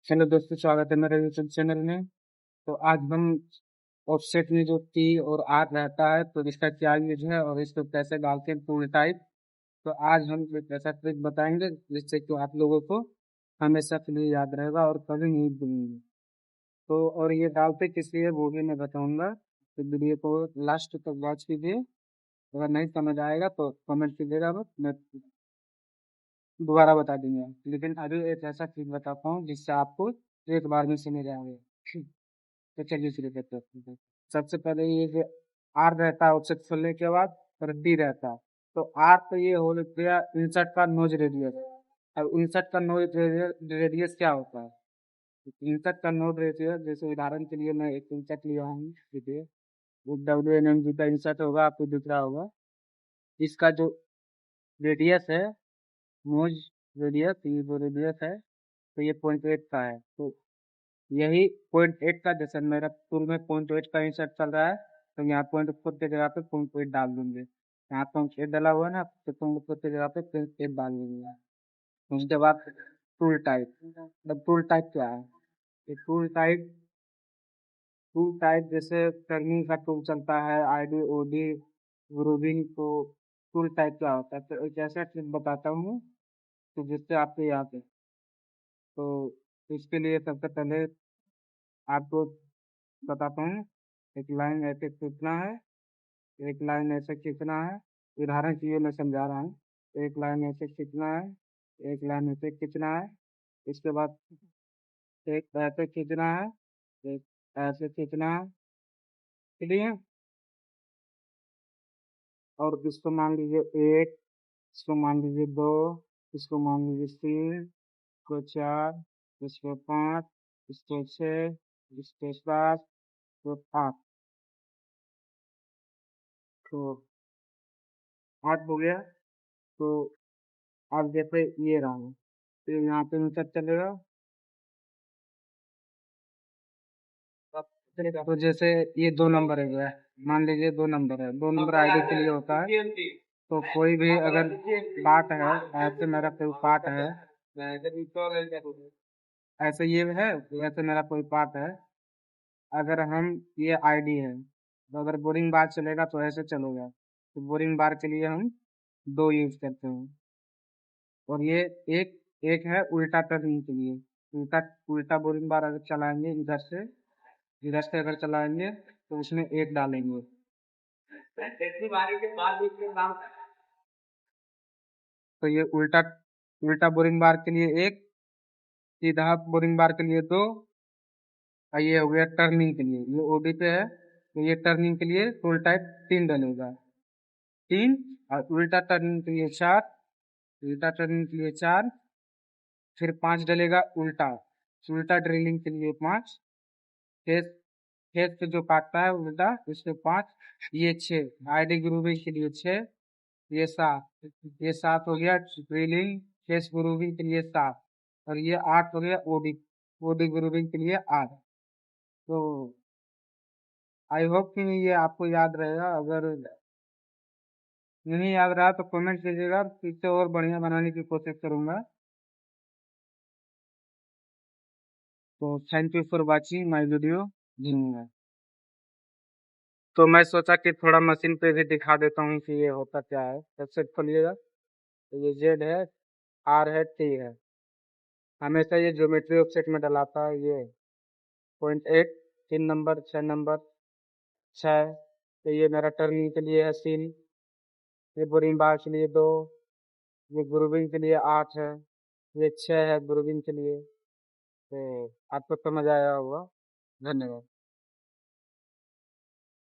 Hello दोस्तों, स्वागत है मेरे यूट्यूब चैनल में। तो आज हम ऑफसेट में जो टी और आर रहता है तो इसका क्या यूज है और इसको कैसे डालते हैं टूल टाइप। तो आज हम एक ऐसा ट्रिक बताएंगे जिससे कि आप लोगों को हमेशा के लिए याद रहेगा और कभी नहीं भूलेंगे। तो और ये डालते किस लिए वो भी मैं बताऊंगा, तो वीडियो को लास्ट तक वॉच कीजिए। अगर नहीं समझ आएगा तो कमेंट कीजिएगा, बस मैं दोबारा बता दूंगा। लेकिन अभी एक ऐसा चीज बताता हूँ जिससे आपको एक बार में समझ आएगा। तो चलिए शुरू करते हैं। सबसे पहले ये जो आर रहता है उससे खोलने के बाद फिर डी रहता है। तो आर तो ये हो गया इंसर्ट का नोज रेडियस। अब इंसर्ट का नोज रेडियस क्या होता है? इंसर्ट का नोज रेडियस, जैसे उदाहरण के लिए मैं एक इंसर्ट लिया हूँ, देखिए वो WNMG का इंसर्ट होगा, आपको दिख रहा होगा। इसका जो रेडियस है, नोज रेडियस, ये जो रेडियस है तो ये 0.8 का है। तो यही 0.8 का, जैसे मेरा टूल में 0.8 का इंसर्ट चल रहा है तो यहाँ 0.4 की जगह पे 0.8 डाल दूंगे। यहाँ 0.8 डाला हुआ है ना, तो 0.4 की जगह पे 0.8 डाल दूंगा। उसके बाद टूल टाइप। मतलब टूल टाइप क्या है? ये टूल टाइप जैसे टर्निंग का टूल चलता है, ID OD ग्रूविंग। तो टूल टाइप क्या होता है, तो एक ऐसा ट्रिक बताता हूँ तो जिससे आपको याद है। तो इसके लिए सबसे पहले आपको बताता हूँ। एक लाइन ऐसे खींचना है, एक लाइन ऐसे खींचना है। उदाहरण के लिए मैं समझा रहा हूँ। एक लाइन ऐसे खींचना है, एक लाइन ऐसे खींचना है। इसके बाद एक ऐसे खींचना है, एक ऐसे खींचना है। क्लियर? और इसको मान लीजिए एक, इसको मान लीजिए दो, इसको मान लीजिए तीन, इसको चार, इसको पाँच, इसको छः, इसको सात, इसको आठ। तो आठ हो गया। तो आप जैसे ये रहा, तो यहाँ पे मतलब चलेगा। तो जैसे ये दो नंबर है गया, मान लीजिए दो नंबर है, दो नंबर ID के लिए होता है। तो कोई भी अगर पार्ट है, ऐसे मेरा कोई पार्ट है, ऐसे ये है, ऐसे मेरा कोई पार्ट है। अगर हम, ये ID है, तो अगर बोरिंग बार चलेगा तो ऐसे चलेगा। तो बोरिंग बार के लिए हम दो यूज करते हैं। और ये एक एक है उल्टा टर्निंग के लिए। उल्टा उल्टा बोरिंग बार अगर चलाएंगे इधर से अगर चलाएंगे तो उसमें एक डालेंगे। तो ये उल्टा उल्टा बोरिंग बार के लिए एक, सीधा बोरिंग बार के लिए दो। और ये हो गया टर्निंग के लिए, ये OD पे है तो ये टर्निंग के लिए टूल टाइप तीन डलेगा। तीन। और उल्टा टर्निंग के लिए चार, उल्टा टर्निंग के लिए चार। फिर पांच डलेगा उल्टा, उल्टा ड्रिलिंग के लिए पांच। खेत खेत से जो काटता है उल्टा उसके पांच। ये छः ID ग्रूविंग के लिए छः। ये सात, ये सात हो गया ड्रिलिंग केस ग्रूविंग के लिए सात। और ये आठ हो गया OD, OD ग्रूविंग के लिए आठ। तो आई होप कि ये आपको याद रहेगा। अगर नहीं याद रहा तो कमेंट कीजिएगा, इससे और बढ़िया बनाने की कोशिश करूंगा। तो thank you for watching my video. धन्यवाद। तो मैं सोचा कि थोड़ा मशीन पे भी दिखा देता हूँ कि ये होता क्या है। सबसे खोलिएगा तो ये जेड है, आर है, टी है। हमेशा ये ज्योमेट्री ऑफसेट में डलाता है। ये 0.8, 3 नंबर, 6 नंबर, 6। तो ये मेरा टर्निंग के लिए है सीन। ये बोरिंग बार के लिए दो, ये ग्रूविंग के लिए आठ है, ये छः है ग्रूविंग के लिए। तो आपको समझ आया होगा। धन्यवाद।